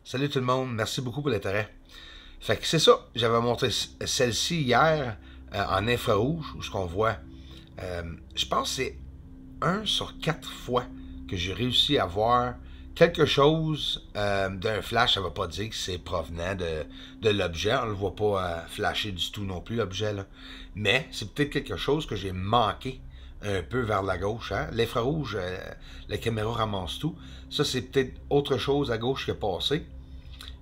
Salut tout le monde, merci beaucoup pour l'intérêt. Fait que c'est ça, j'avais montré celle-ci hier en infrarouge, où ce qu'on voit, je pense que c'est 1 sur 4 fois que j'ai réussi à voir quelque chose d'un flash. Ça ne veut pas dire que c'est provenant de l'objet, on ne le voit pas flasher du tout non plus l'objet, là. Mais c'est peut-être quelque chose que j'ai manqué un peu vers la gauche. Hein? L'infrarouge, la caméra ramasse tout. Ça, c'est peut-être autre chose à gauche qui est passé,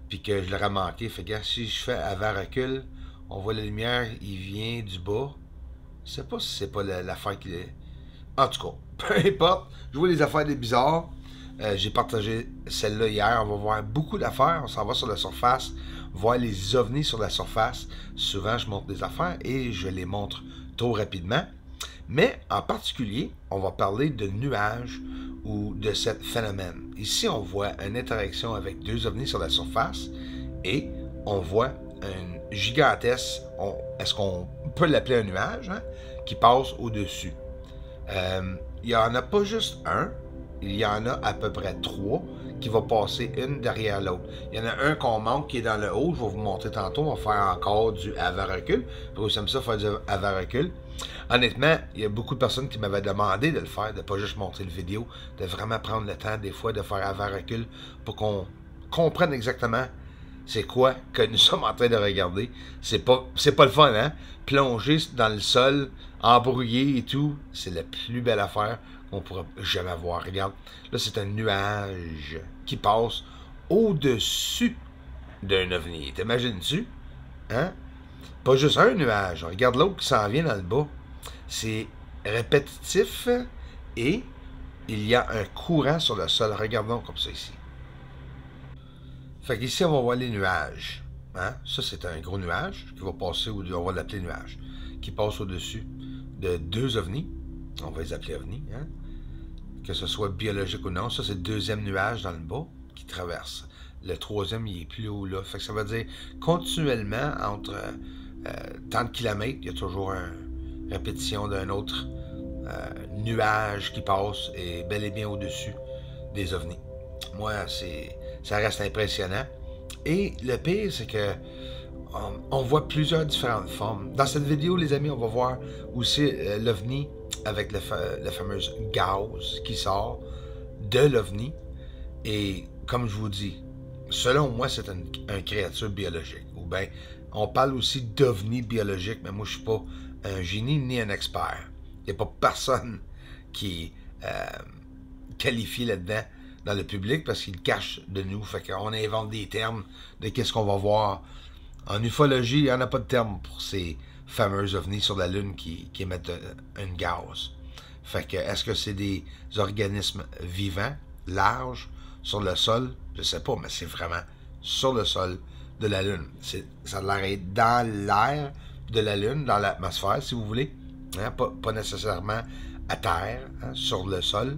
puis que je l'aurais manqué. Fait que si je fais avant-recul, on voit la lumière, il vient du bas. Je sais pas si c'est pas l'affaire qui est. En tout cas, peu importe, je vois les affaires des bizarres. J'ai partagé celle-là hier. On va voir beaucoup d'affaires. On s'en va sur la surface, voir les ovnis sur la surface. Souvent, je montre des affaires et je les montre trop rapidement. Mais en particulier, on va parler de nuages ou de ce phénomène. Ici, on voit une interaction avec deux ovnis sur la surface et on voit un gigantesque, est-ce qu'on peut l'appeler un nuage, hein, qui passe au-dessus. Il n'y en a pas juste un, il y en a à peu près 3 qui vont passer une derrière l'autre. Il y en a un qu'on manque qui est dans le haut, je vais vous montrer tantôt, on va faire encore du avant-recul. J'aime ça faire du avant-recul. Honnêtement, il y a beaucoup de personnes qui m'avaient demandé de le faire, de ne pas juste montrer le vidéo, de vraiment prendre le temps des fois de faire avant-recul pour qu'on comprenne exactement c'est quoi que nous sommes en train de regarder. C'est pas le fun, hein? Plonger dans le sol, embrouillé et tout, c'est la plus belle affaire qu'on pourra jamais voir. Regarde, là c'est un nuage qui passe au-dessus d'un ovni. T'imagines-tu? Hein? Pas juste un nuage. Regarde l'autre qui s'en vient dans le bas. C'est répétitif et il y a un courant sur le sol. Regardons comme ça ici. Fait qu'ici, on va voir les nuages. Hein? Ça, c'est un gros nuage qui va passer, on va l'appeler nuage, qui passe au-dessus de deux ovnis. On va les appeler ovnis. Hein? Que ce soit biologique ou non. Ça, c'est le deuxième nuage dans le bas qui traverse. Le troisième, il est plus haut là. Fait que ça veut dire continuellement, entre tant de kilomètres, il y a toujours une répétition d'un autre nuage qui passe et bel et bien au-dessus des ovnis. Moi, ça reste impressionnant. Et le pire, c'est que on voit plusieurs différentes formes. Dans cette vidéo, les amis, on va voir aussi l'ovni avec le fameux gaz qui sort de l'ovni. Et comme je vous dis, selon moi, c'est une créature biologique. Ou bien, on parle aussi d'ovni biologique, mais moi, je ne suis pas un génie ni un expert. Il n'y a pas personne qui qualifie là-dedans dans le public parce qu'il cache de nous. Fait qu'on invente des termes de qu'est-ce qu'on va voir. En ufologie, il n'y en a pas de terme pour ces fameux ovnis sur la Lune qui émettent un gaz. Fait que, est-ce que c'est des organismes vivants, larges, sur le sol? Je sais pas, mais c'est vraiment sur le sol de la Lune. Ça a l'air d'être dans l'air de la Lune, dans l'atmosphère, si vous voulez. Hein? Pas nécessairement à terre, hein, sur le sol.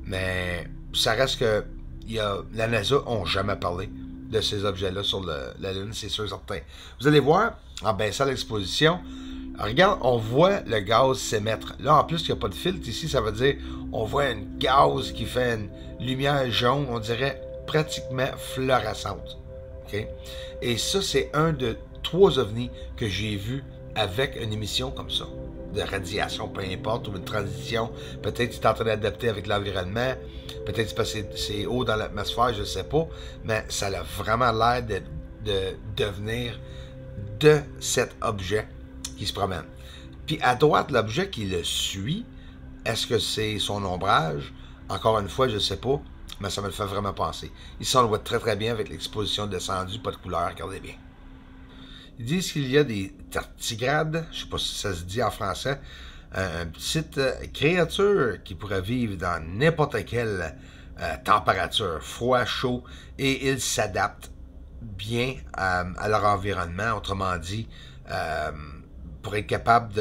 Mais ça reste que la NASA n'a jamais parlé de ces objets-là sur la Lune, c'est sûr et certain. Vous allez voir, en baissant l'exposition, regarde, on voit le gaz s'émettre. Là, en plus, il n'y a pas de filtre ici, ça veut dire on voit un gaz qui fait une lumière jaune, on dirait pratiquement fluorescente. Okay? Et ça, c'est un de 3 ovnis que j'ai vu avec une émission comme ça, de radiation, peu importe, ou une transition. Peut-être qu'il est en train d'adapter avec l'environnement, peut-être parce que c'est haut dans l'atmosphère, je ne sais pas, mais ça a vraiment l'air de devenir de cet objet qui se promène. Puis à droite, l'objet qui le suit, est-ce que c'est son ombrage? Encore une fois, je ne sais pas, mais ça me le fait vraiment penser. Ici, on le voit très très bien avec l'exposition descendue, pas de couleur, regardez bien. Ils disent qu'il y a des tardigrades, je ne sais pas si ça se dit en français, une petite créature qui pourrait vivre dans n'importe quelle température, froid, chaud, et ils s'adaptent bien à leur environnement. Autrement dit, pour être capable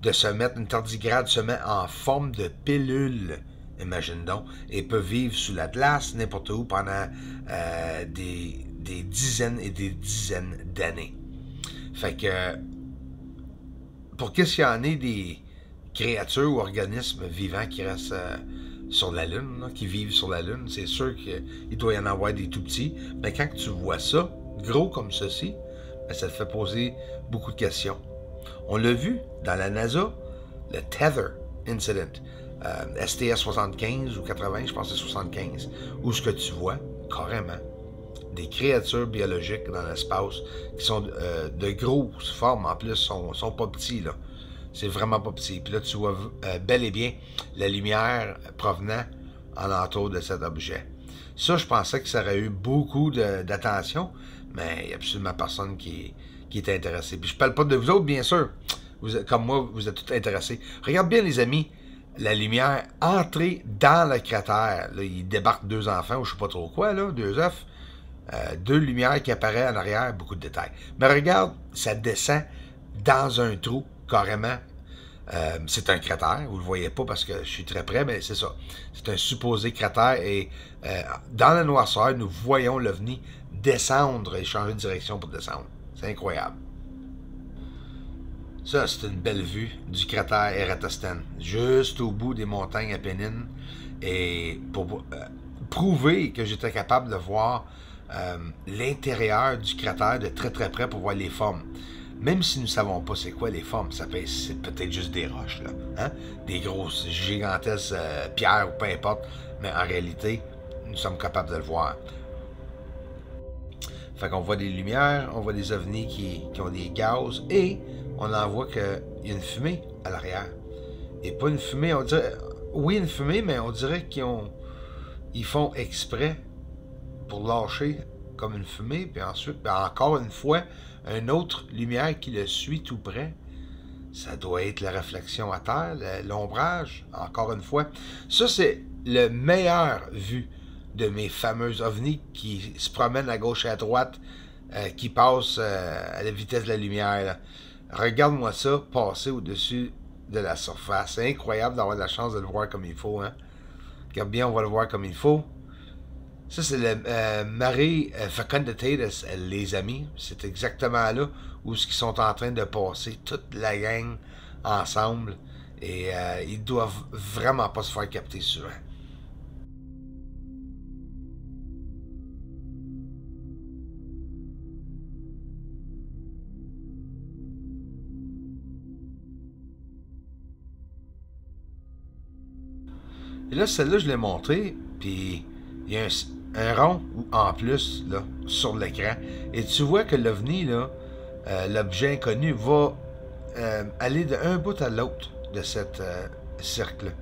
de se mettre, une tardigrade se met en forme de pilule, imagine donc, et peut vivre sous la glace, n'importe où, pendant des dizaines et des dizaines d'années. Fait que, pour qu'est-ce qu'il y en ait des créatures ou organismes vivants qui restent sur la Lune, là, qui vivent sur la Lune. C'est sûr qu'il doit y en avoir des tout petits. Mais quand tu vois ça, gros comme ceci, ben, ça te fait poser beaucoup de questions. On l'a vu dans la NASA, le Tether Incident, STS 75 ou 80, je pense que c'est 75, où ce que tu vois, carrément, des créatures biologiques dans l'espace qui sont de grosses formes, en plus, sont pas petits, là. C'est vraiment pas petit. Puis là, tu vois bel et bien la lumière provenant en entour de cet objet. Ça, je pensais que ça aurait eu beaucoup d'attention, mais il n'y a absolument personne qui est intéressé. Puis je parle pas de vous autres, bien sûr. Comme moi, vous êtes tous intéressés. Regarde bien, les amis, la lumière entrée dans le cratère. Là, il débarque 2 enfants, ou je sais pas trop quoi, là, 2 œufs. 2 lumières qui apparaissent en arrière, beaucoup de détails. Mais regarde, ça descend dans un trou, carrément. C'est un cratère, vous ne le voyez pas parce que je suis très près, mais c'est ça. C'est un supposé cratère et dans la noirceur, nous voyons l'OVNI descendre et changer de direction pour descendre. C'est incroyable. Ça, c'est une belle vue du cratère Eratosthène, juste au bout des montagnes Apennines. Et pour prouver que j'étais capable de voir l'intérieur du cratère de très très près pour voir les formes. Même si nous ne savons pas c'est quoi les formes, c'est peut-être juste des roches, là, hein? Des grosses, gigantesques pierres ou peu importe, mais en réalité, nous sommes capables de le voir. Fait qu'on voit des lumières, on voit des ovnis qui ont des gaz et on en voit qu'il y a une fumée à l'arrière. Et pas une fumée, on dirait, oui une fumée, mais on dirait ils font exprès pour lâcher comme une fumée, puis ensuite, ben encore une fois, une autre lumière qui le suit tout près. Ça doit être la réflexion à terre, l'ombrage, encore une fois. Ça, c'est le meilleur vue de mes fameux ovnis qui se promènent à gauche et à droite, qui passent à la vitesse de la lumière. Regarde-moi ça passer au-dessus de la surface. C'est incroyable d'avoir la chance de le voir comme il faut. Hein? Regarde bien, on va le voir comme il faut. Ça, c'est le Mare Fecunditatis, les amis. C'est exactement là où ils sont en train de passer toute la gang ensemble. Et ils doivent vraiment pas se faire capter souvent. Et là, celle-là, je l'ai montrée, puis il y a un rond en plus là, sur l'écran. Et tu vois que l'OVNI, là, l'objet inconnu, va aller d'un bout à l'autre de cette cercle.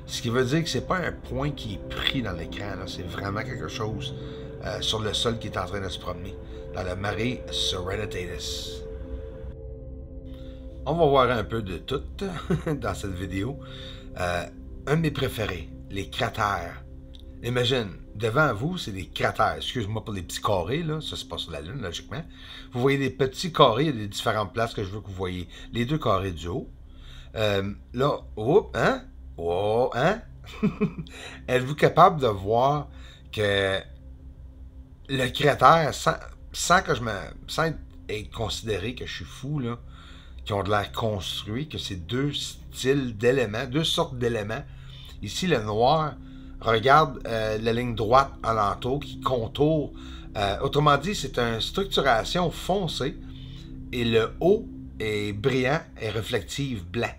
Ce qui veut dire que c'est pas un point qui est pris dans l'écran, c'est vraiment quelque chose sur le sol qui est en train de se promener, dans le Mare Serenitatis. On va voir un peu de tout dans cette vidéo. Un de mes préférés, les cratères. Imagine, devant vous, c'est des cratères. Excuse-moi pour les petits carrés, là. Ça, c'est pas sur la Lune, logiquement. Vous voyez des petits carrés, il y a des différentes places que je veux que vous voyez. Les 2 carrés du haut. Là, oups, hein? Oh, hein? Êtes-vous capable de voir que le cratère, sans être considéré que je suis fou, là, qui ont de l'air construit, que c'est 2 styles d'éléments, 2 sortes d'éléments. Ici, le noir, regarde la ligne droite alentour qui contourne. Autrement dit, c'est une structuration foncée et le haut est brillant et réflectif blanc.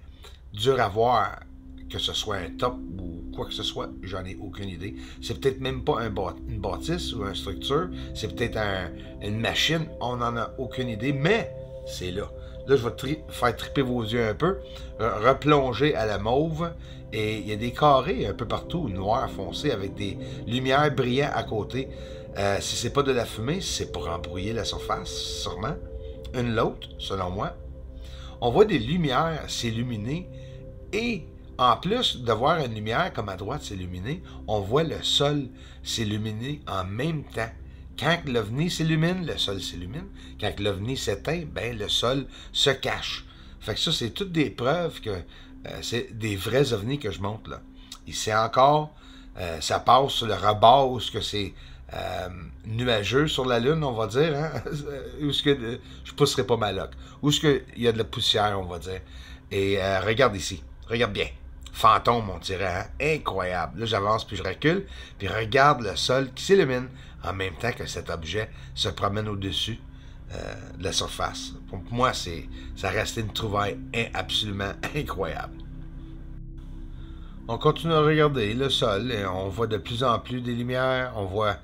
Dur à voir, que ce soit un top ou quoi que ce soit, j'en ai aucune idée. C'est peut-être même pas une bâtisse ou une structure, c'est peut-être une machine, on n'en a aucune idée, mais c'est là. Là, je vais faire triper vos yeux un peu, replonger à la mauve, et il y a des carrés un peu partout, noirs foncés, avec des lumières brillantes à côté. Si c'est pas de la fumée, c'est pour embrouiller la surface, sûrement. Une l'autre, selon moi. On voit des lumières s'illuminer, et en plus de voir une lumière comme à droite s'illuminer, on voit le sol s'illuminer en même temps. Quand l'OVNI s'illumine, le sol s'illumine. Quand l'OVNI s'éteint, ben le sol se cache. Fait que ça, c'est toutes des preuves que c'est des vrais ovnis que je montre là. Ici encore, ça passe sur le rebord où c'est nuageux sur la Lune, on va dire. Hein? Où je pousserai pas ma loque. Où il y a de la poussière, on va dire. Et regarde ici. Regarde bien. fantôme, on dirait, hein? Incroyable. Là, j'avance, puis je recule, puis regarde le sol qui s'illumine en même temps que cet objet se promène au-dessus de la surface. Pour moi, ça reste une trouvaille absolument incroyable. On continue à regarder le sol et on voit de plus en plus des lumières, on voit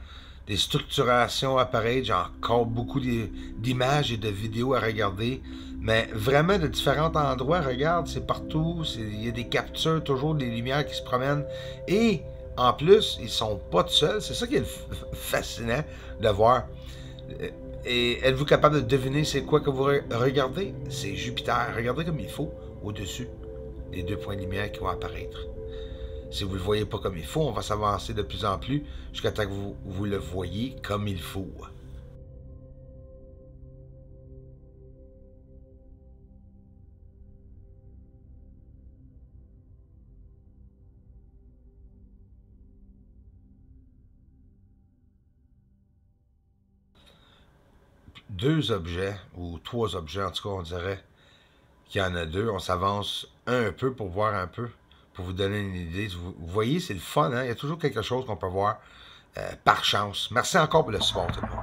des structurations apparaître, j'ai encore beaucoup d'images et de vidéos à regarder, mais vraiment de différents endroits, regarde, c'est partout, il y a des captures, toujours des lumières qui se promènent, et en plus, ils sont pas tout seuls, c'est ça qui est fascinant de voir. Et êtes-vous capable de deviner c'est quoi que vous regardez? C'est Jupiter, regardez comme il faut, au-dessus, les 2 points de lumière qui vont apparaître. Si vous ne le voyez pas comme il faut, on va s'avancer de plus en plus jusqu'à temps que vous le voyez comme il faut. Deux objets, ou 3 objets en tout cas, on dirait qu'il y en a 2. On s'avance un peu pour voir un peu, pour vous donner une idée. Vous voyez, c'est le fun, hein? Il y a toujours quelque chose qu'on peut voir par chance. Merci encore pour le support, tout le monde.